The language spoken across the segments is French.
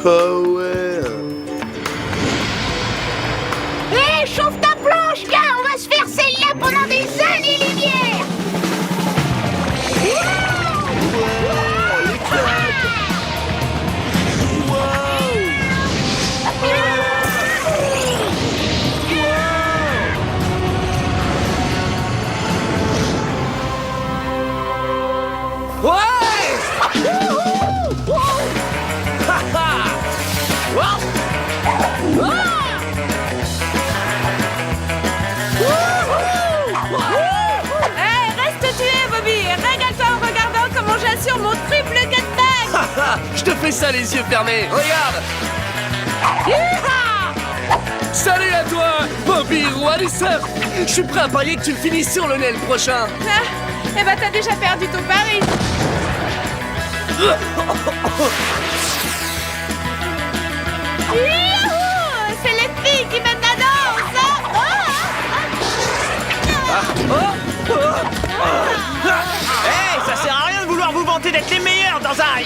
Oh ouais. Hé, chauffe ta planche, gars, on va se faire celle-là pendant des années-lumière. Sur mon triple cutback. Je te fais ça les yeux fermés, regarde. Salut à toi, Bobby, roi du surf. Je suis prêt à parier que tu le finis sur le nez le prochain. Eh ben t'as déjà perdu ton pari. Youhou, c'est les filles qui mènent la danse. Hey, ça sert à rien de vouloir vous vanter d'être les meilleurs dans un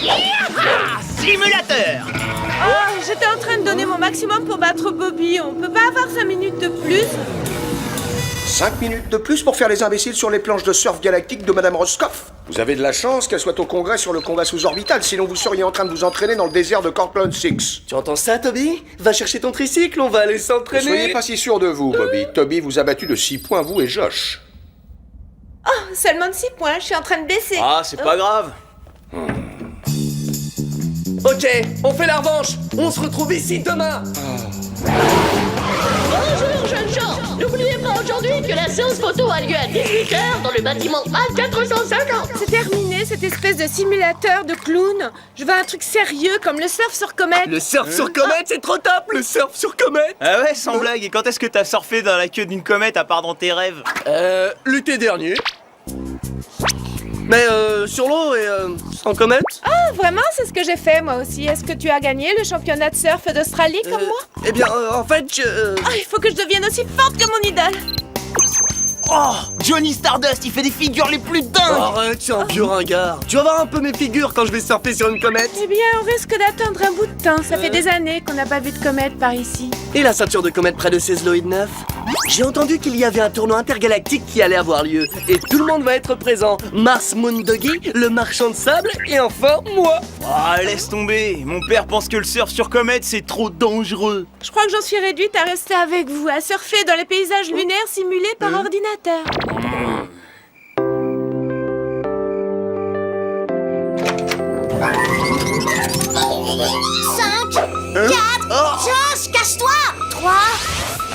simulateur. Oh, j'étais en train de donner mon maximum pour battre Bobby. On peut pas avoir 5 minutes de plus? 5 minutes de plus pour faire les imbéciles sur les planches de surf galactique de Madame Roscoff. Vous avez de la chance qu'elle soit au congrès sur le combat sous-orbital, sinon vous seriez en train de vous entraîner dans le désert de Cortland 6. Tu entends ça, Toby? Va chercher ton tricycle, on va aller Ne s'entraîner. soyez pas si sûr de vous, Bobby. Toby vous a battu de 6 points, vous et Josh. Oh, seulement de 6 points, je suis en train de baisser. Ah, c'est pas grave. Ok, on fait la revanche. On se retrouve ici demain. Bonjour, jeunes gens. N'oubliez pas aujourd'hui que la séance photo a lieu à 18h dans le bâtiment A450. C'est terminé, cette espèce de simulateur de clown. Je veux un truc sérieux comme le surf sur comète. Le surf sur comète, c'est trop top. Le surf sur comète. Ah ouais, sans blague. Et quand est-ce que t'as surfé dans la queue d'une comète à part dans tes rêves? L'été dernier. Mais sur l'eau et sans comète. Ah, vraiment, c'est ce que j'ai fait moi aussi. Est-ce que tu as gagné le championnat de surf d'Australie comme moi? Eh bien, en fait, Ah, il faut que je devienne aussi forte que mon idole. Oh, Johnny Stardust, il fait des figures les plus dingues. arrête, c'est un vieux ringard. Tu vas voir un peu mes figures quand je vais surfer sur une comète. Eh bien, on risque d'attendre un bout de temps. Ça fait des années qu'on n'a pas vu de comète par ici. Et la ceinture de comète près de Césloïde 9? J'ai entendu qu'il y avait un tournoi intergalactique qui allait avoir lieu. Et tout le monde va être présent. Mars Moondoggy, le marchand de sable, et enfin, moi. Ah, laisse tomber. Mon père pense que le surf sur comète, c'est trop dangereux. Je crois que j'en suis réduite à rester avec vous, à surfer dans les paysages lunaires simulés par ordinateur. 5, 4, Josh, cache-toi. 3,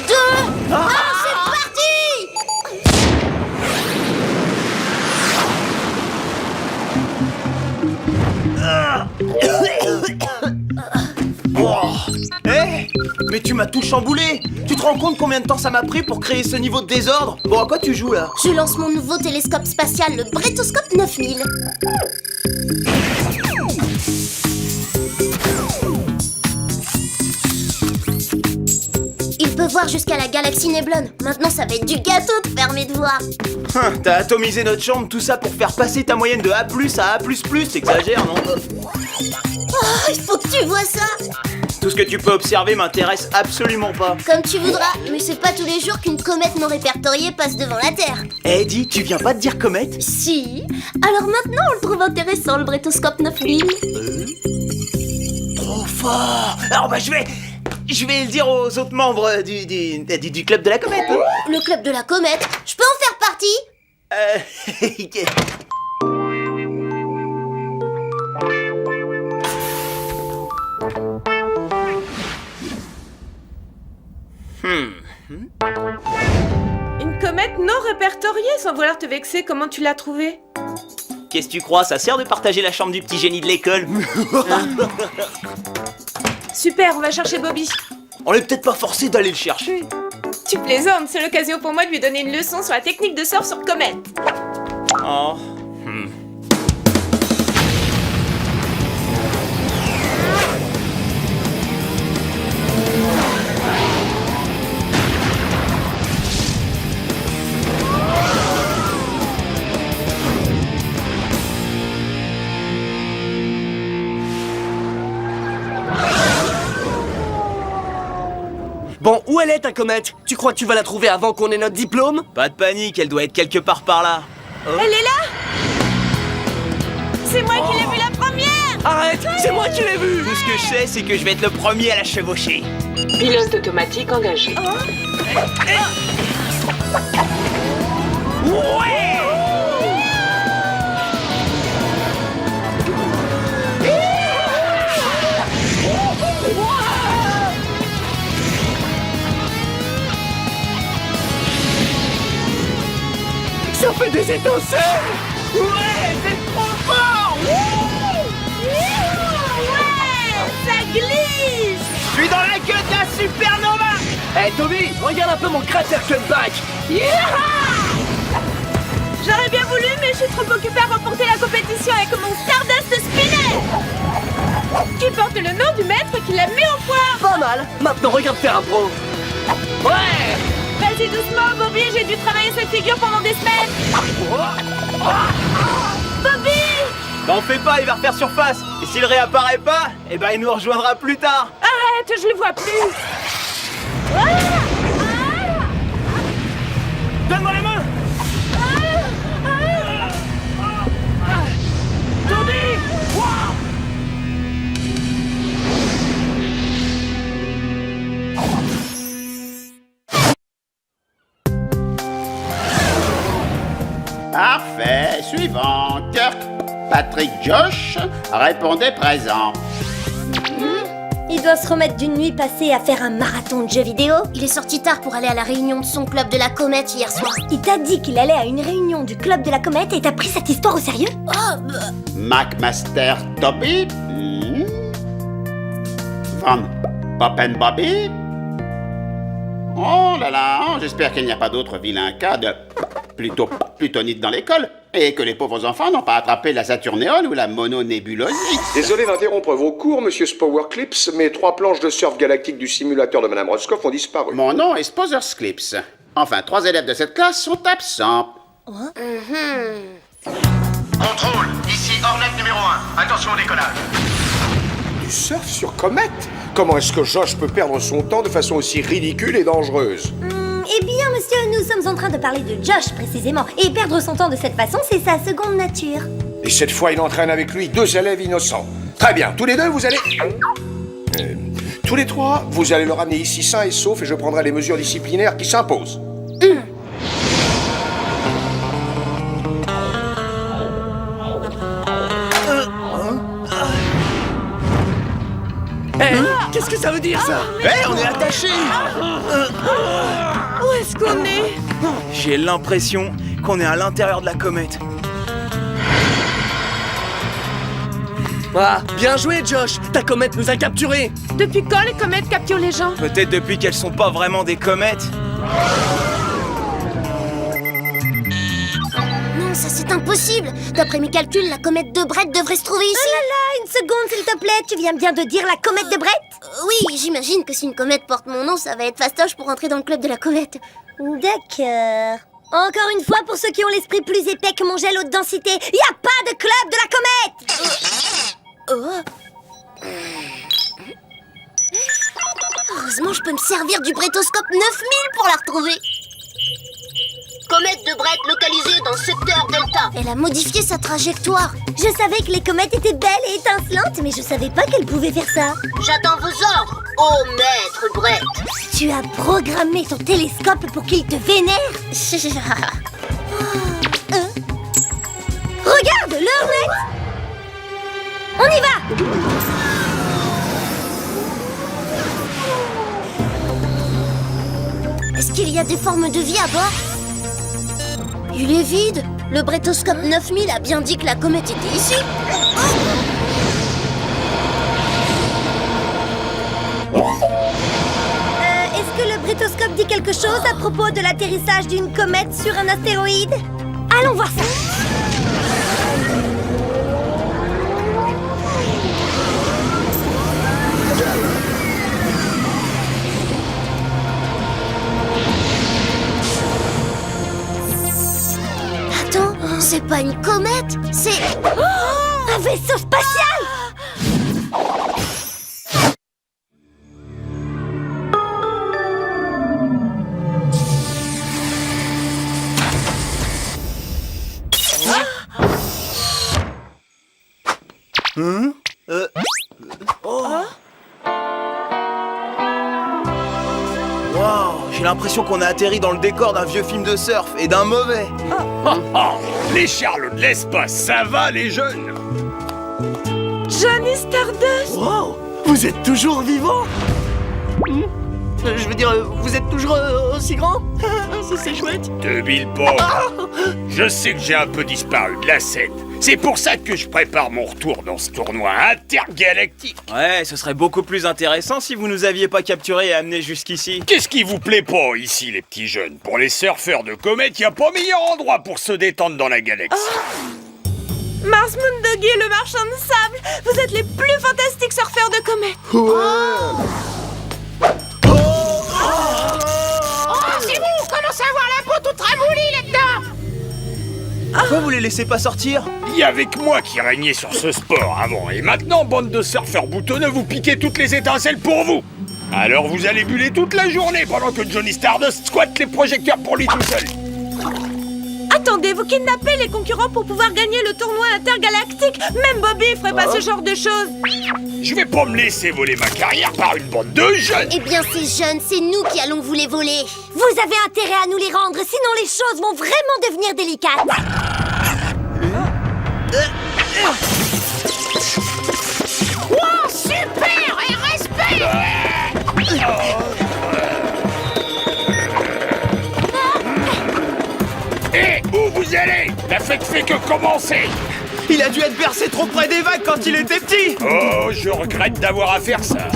2, 1, c'est parti. Eh, mais tu m'as tout chamboulé. Tu te rends compte combien de temps ça m'a pris pour créer ce niveau de désordre? Bon, à quoi tu joues là? Je lance mon nouveau télescope spatial, le Bretoscope 9000. Il peut voir jusqu'à la galaxie Néblone. Maintenant, ça va être du gâteau de fermer de voir. T'as atomisé notre chambre, tout ça pour faire passer ta moyenne de A+ à A++, t'exagères, non? Oh, il faut que tu vois ça. Tout ce que tu peux observer m'intéresse absolument pas. Comme tu voudras, mais c'est pas tous les jours qu'une comète non répertoriée passe devant la Terre. Eh, dis, tu viens pas de dire comète? Si. Alors maintenant, on le trouve intéressant, le Bretoscope 9000. Trop fort. Alors bah je vais le dire aux autres membres du club de la comète. Hein. Le club de la comète, je peux en faire partie? Une comète non répertoriée, sans vouloir te vexer, comment tu l'as trouvée? Qu'est-ce que tu crois? Ça sert de partager la chambre du petit génie de l'école? Super, on va chercher Bobby. On est peut-être pas forcé d'aller le chercher. Tu plaisantes, c'est l'occasion pour moi de lui donner une leçon sur la technique de surf sur comète. Oh. Bon, où elle est ta comète? Tu crois que tu vas la trouver avant qu'on ait notre diplôme? Pas de panique, elle doit être quelque part par là. Elle est là. C'est moi qui l'ai vue la première. Arrête, c'est moi qui l'ai vu. Tout ce que je sais, c'est que je vais être le premier à la chevaucher. Pilote automatique engagé. Ça fait des étincelles. Ouais, ça glisse. Je suis dans la queue de la supernova. Hey Toby, regarde un peu mon cratère cutback. J'aurais bien voulu, mais je suis trop occupée à remporter la compétition avec mon Stardust Spinner qui porte le nom du maître qui l'a mis au point. Pas mal. Maintenant, regarde faire un pro. Ouais. Vas-y doucement, Bobby, j'ai dû travailler cette figure pendant des semaines. Bobby! T'en fais pas, il va refaire surface. Et s'il réapparaît pas, eh ben il nous rejoindra plus tard. Arrête, je le vois plus. Donne-moi la main. Parfait. Suivant. Kirk, Patrick, Josh, répondez présent. Il doit se remettre d'une nuit passée à faire un marathon de jeux vidéo. Il est sorti tard pour aller à la réunion de son club de la comète hier soir. Il t'a dit qu'il allait à une réunion du club de la comète et t'as pris cette histoire au sérieux? McMaster Toby. Van Poppen Bobby. Oh là là, j'espère qu'il n'y a pas d'autres vilains cas de plutôt plutonite dans l'école et que les pauvres enfants n'ont pas attrapé la saturnéole ou la mononébulosie. Désolé d'interrompre vos cours, monsieur Spowerclips, mais 3 planches de surf galactique du simulateur de Madame Roscoff ont disparu. Mon nom est Sposersclips. Enfin, 3 élèves de cette classe sont absents. Contrôle, ici Hornet numéro 1. Attention au décollage. Du surf sur comète? Comment est-ce que Josh peut perdre son temps de façon aussi ridicule et dangereuse? Eh bien, monsieur, nous sommes en train de parler de Josh, précisément. Et perdre son temps de cette façon, c'est sa seconde nature. Et cette fois, il entraîne avec lui 2 élèves innocents. Très bien, tous les deux, vous allez... tous les 3, vous allez le ramener ici sain et sauf et je prendrai les mesures disciplinaires qui s'imposent. Qu'est-ce que ça veut dire ça? On est attachés. Où est-ce qu'on est? J'ai l'impression qu'on est à l'intérieur de la comète. Ah, bien joué Josh. Ta comète nous a capturés. Depuis quand les comètes capturent les gens? Peut-être depuis qu'elles sont pas vraiment des comètes. Non, ça c'est impossible. D'après mes calculs, la comète de Brett devrait se trouver ici. Oh là là, une seconde, s'il te plaît. Tu viens bien de dire la comète de Brett? Oui, j'imagine que si une comète porte mon nom, ça va être fastoche pour entrer dans le club de la comète. D'accord. Encore une fois, pour ceux qui ont l'esprit plus épais que mon gel haute densité, y a pas de club de la comète! Heureusement, je peux me servir du brétoscope 9000 pour la retrouver. Comète de Brett localisée dans secteur Delta. Elle a modifié sa trajectoire. Je savais que les comètes étaient belles et étincelantes, mais je savais pas qu'elles pouvaient faire ça. J'attends vos ordres, ô maître Brett. Tu as programmé ton télescope pour qu'il te vénère? Regarde, le Hornet! On y va! Est-ce qu'il y a des formes de vie à bord? Il est vide. Le brétoscope 9000 a bien dit que la comète était ici. Est-ce que le brétoscope dit quelque chose à propos de l'atterrissage d'une comète sur un astéroïde? Allons voir ça! Attends, c'est pas une comète, c'est... Un vaisseau spatial! J'ai l'impression qu'on a atterri dans le décor d'un vieux film de surf, et d'un mauvais. Les Charlots de l'espace, ça va les jeunes? Johnny Stardust! Wow, vous êtes toujours vivant? Je veux dire, vous êtes toujours aussi grand? C'est chouette. De Bilbo, je sais que j'ai un peu disparu de la scène. C'est pour ça que je prépare mon retour dans ce tournoi intergalactique. Ouais, ce serait beaucoup plus intéressant si vous nous aviez pas capturés et amenés jusqu'ici. Qu'est-ce qui vous plaît pas ici, les petits jeunes? Pour les surfeurs de comètes, y a pas meilleur endroit pour se détendre dans la galaxie. Mars Moondoggy, le marchand de sable! Vous êtes les plus fantastiques surfeurs de comètes! C'est bon, on commence à avoir la peau toute ramollie là-dedans. Pourquoi vous les laissez pas sortir? Il y a avec moi qui régnait sur ce sport avant, et maintenant, bande de surfeurs boutonneux, vous piquez toutes les étincelles pour vous. Alors vous allez buller toute la journée pendant que Johnny Stardust squatte les projecteurs pour lui tout seul. Attendez, vous kidnappez les concurrents pour pouvoir gagner le tournoi intergalactique? Même Bobby ferait pas ce genre de choses! Je vais pas me laisser voler ma carrière par une bande de jeunes. Eh bien, ces jeunes, c'est nous qui allons vous les voler. Vous avez intérêt à nous les rendre, sinon les choses vont vraiment devenir délicates. Wow, super! Et respect! Hé, où vous allez? La fête fait que commencer. Il a dû être bercé trop près des vagues quand il était petit. Oh, je regrette d'avoir à faire ça.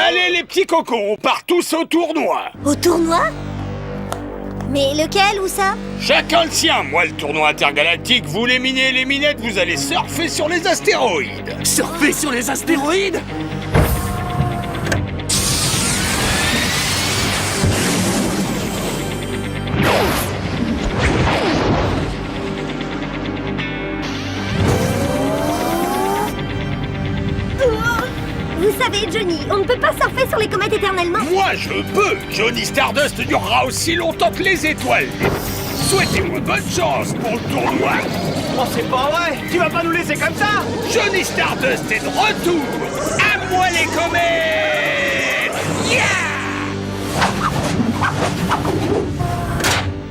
Allez les petits cocos, on part tous au tournoi. Au tournoi? Mais lequel, où ça? Chacun le sien. Moi, le tournoi intergalactique, vous les minés et les minettes, vous allez surfer sur les astéroïdes. Surfer sur les astéroïdes? Vous savez, Johnny, on ne peut pas surfer sur les comètes éternellement. Moi, je peux. Johnny Stardust durera aussi longtemps que les étoiles. Souhaitez-moi bonne chance pour le tournoi. Oh, c'est pas vrai. Tu vas pas nous laisser comme ça. Johnny Stardust est de retour. À moi les comètes.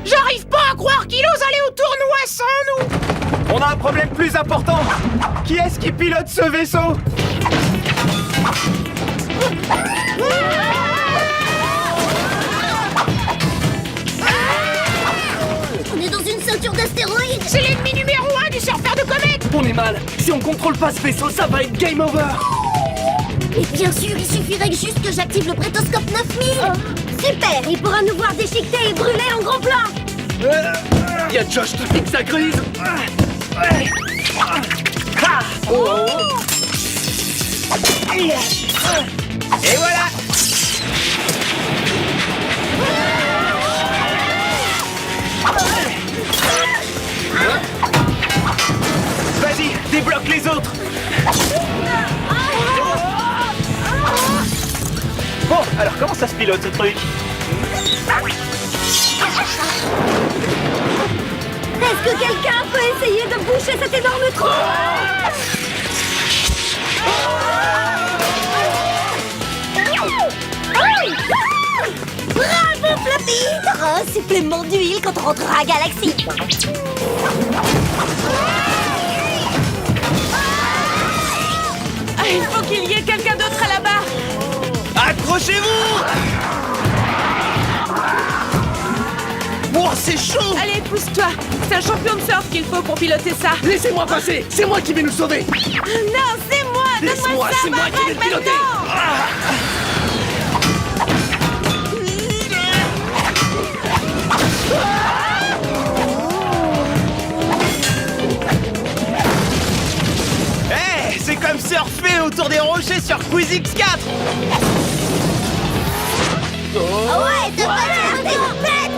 J'arrive pas à croire qu'il ose aller au tournoi sans nous. On a un problème plus important. Qui est-ce qui pilote ce vaisseau? On est dans une ceinture d'astéroïdes. C'est l'ennemi numéro 1 du surfeur de comètes. On est mal. Si on contrôle pas ce vaisseau, ça va être game over. Et bien sûr, il suffirait juste que j'active le brétoscope 9000. Super, il pourra nous voir déchiqueter et brûler en gros plan. Y a Josh qui fixe sa grise. Et voilà. Vas-y, débloque les autres. Bon, alors comment ça se pilote ce truc? Est-ce que quelqu'un peut essayer de boucher cet énorme trou? Bravo, Floppy! Oh, supplément d'huile quand on rentrera à Galaxy. Ah, il faut qu'il y ait quelqu'un d'autre à la barre! Accrochez-vous. Oh, c'est chaud. Allez, pousse-toi! C'est un champion de surf qu'il faut pour piloter ça! Laissez-moi passer. C'est moi qui vais nous sauver. Non, c'est moi! Laisse-moi, Donne-moi ça, c'est moi qui vais m'arrête piloter. maintenant. Hey, c'est comme surfer autour des rochers sur Quiz X4. Ouais, t'as pas l'air des bêtes,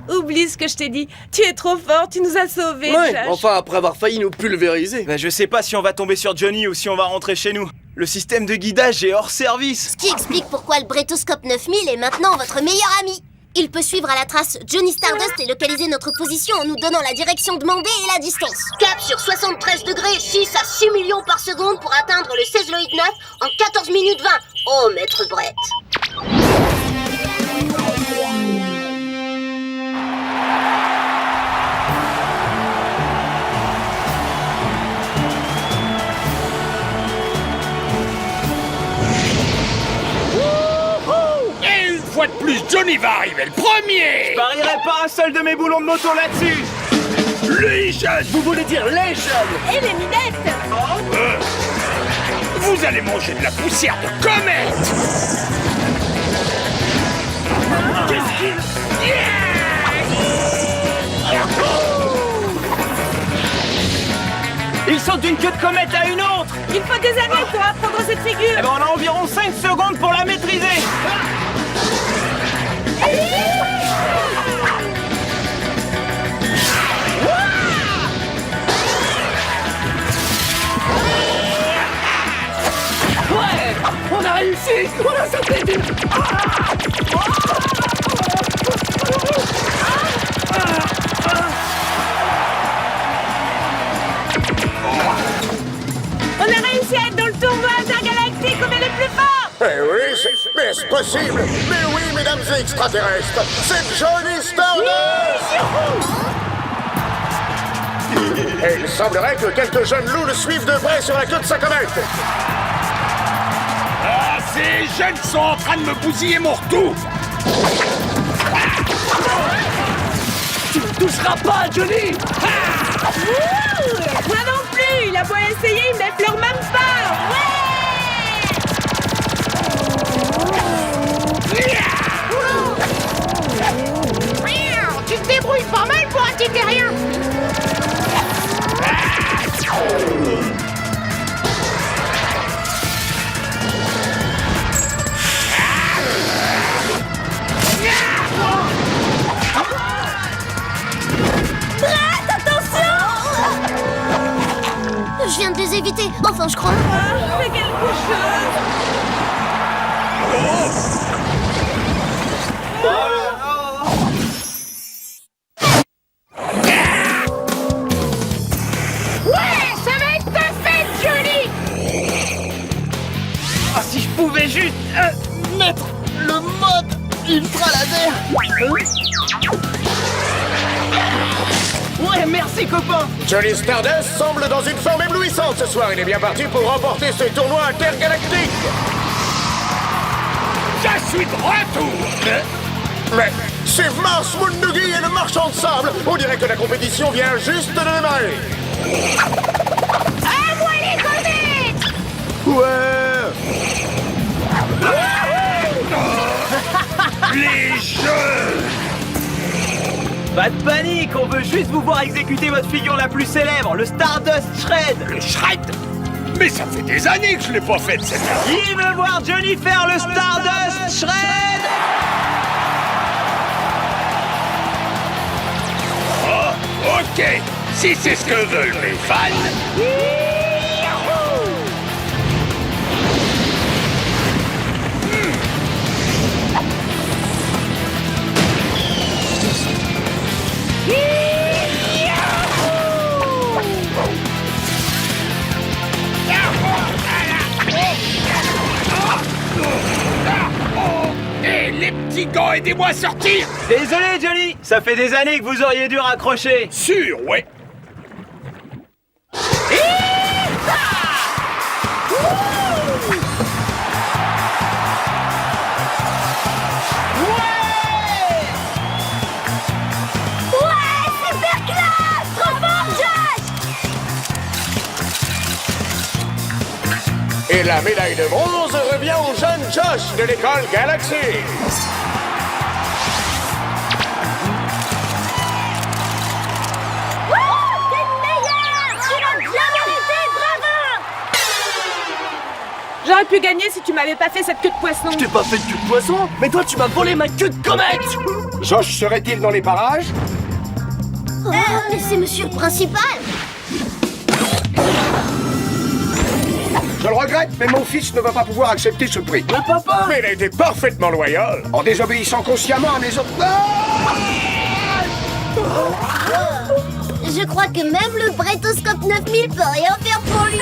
Oublie ce que je t'ai dit. Tu es trop fort, tu nous as sauvés, Ouais, Josh. enfin après avoir failli nous pulvériser. Bah, je sais pas si on va tomber sur Johnny ou si on va rentrer chez nous. Le système de guidage est hors service. Ce qui explique pourquoi le Bretoscope 9000 est maintenant votre meilleur ami. Il peut suivre à la trace Johnny Stardust et localiser notre position en nous donnant la direction demandée et la distance. Cap sur 73 degrés, 6 à 6 millions par seconde pour atteindre le Césloïd 9 en 14 minutes 20. Oh, maître Brett. Une fois de plus, Johnny va arriver le premier. Je parierais pas un seul de mes boulons de moto là-dessus. Les jeunes. Vous voulez dire les jeunes? Et les minettes. Vous allez manger de la poussière de comète. Qu'est-ce qu'il... Ils sautent d'une queue de comète à une autre. Il faut des années pour apprendre cette figure. Eh ben, on a environ 5 secondes pour la maîtriser. Ouais! On a réussi! On a sauté d'une... On a réussi à être dans le tournoi intergalactique où on est les plus forts. Eh oui, mais est-ce possible? Mais oui, mesdames et extraterrestres, c'est Johnny Stardust! Et il semblerait que quelques jeunes loups le suivent de près sur la queue de sa comète. Ah, ces jeunes sont en train de me bousiller mon retour. Tu ne toucheras pas, Johnny! Moi non plus. Il a beau essayer, il m'effleure même pas. Tu te débrouilles pas mal pour un petit terrien. Je viens de les éviter. Enfin, je crois. Fais quelque chose. Ouais, ça va être ta fête, Johnny. Ah, si je pouvais juste mettre le mode ultra laser. Ouais, merci copain. Johnny Stardust semble dans une forme éblouissante ce soir. Il est bien parti pour remporter ce tournoi intergalactique. Je suis de retour. Mais c'est Mars Moondoogie et le marchand de sable. On dirait que la compétition vient juste de démarrer. À moi les comètes. Ouais. Les jeux. Pas de panique, on veut juste vous voir exécuter votre figure la plus célèbre, le Stardust Shred. Le shred. Mais ça fait des années que je l'ai pas fait cette année. Qui veut voir Johnny faire le Stardust Shred? Oh, ok. Si c'est ce que veulent mes fans. Hé, les petits gars, aidez-moi à sortir. Désolé Johnny, ça fait des années que vous auriez dû raccrocher. Sûr, ouais. Ouais, super classe! Trop fort, Josh! Et la médaille de bronze revient au jeune Josh de l'école Galaxy. T'es le meilleur! Tu l'as bien mérité, bravo! J'aurais pu gagner si tu m'avais pas fait cette queue de poisson. Je t'ai pas fait de queue de poisson, mais toi tu m'as volé ma queue de comète! Josh serait-il dans les parages? Mais c'est monsieur le principal. Je le regrette, mais mon fils ne va pas pouvoir accepter ce prix. Mais papa! Mais il a été parfaitement loyal! En désobéissant consciemment à mes ordres. Je crois que même le Brétoscope 9000 peut rien faire pour lui.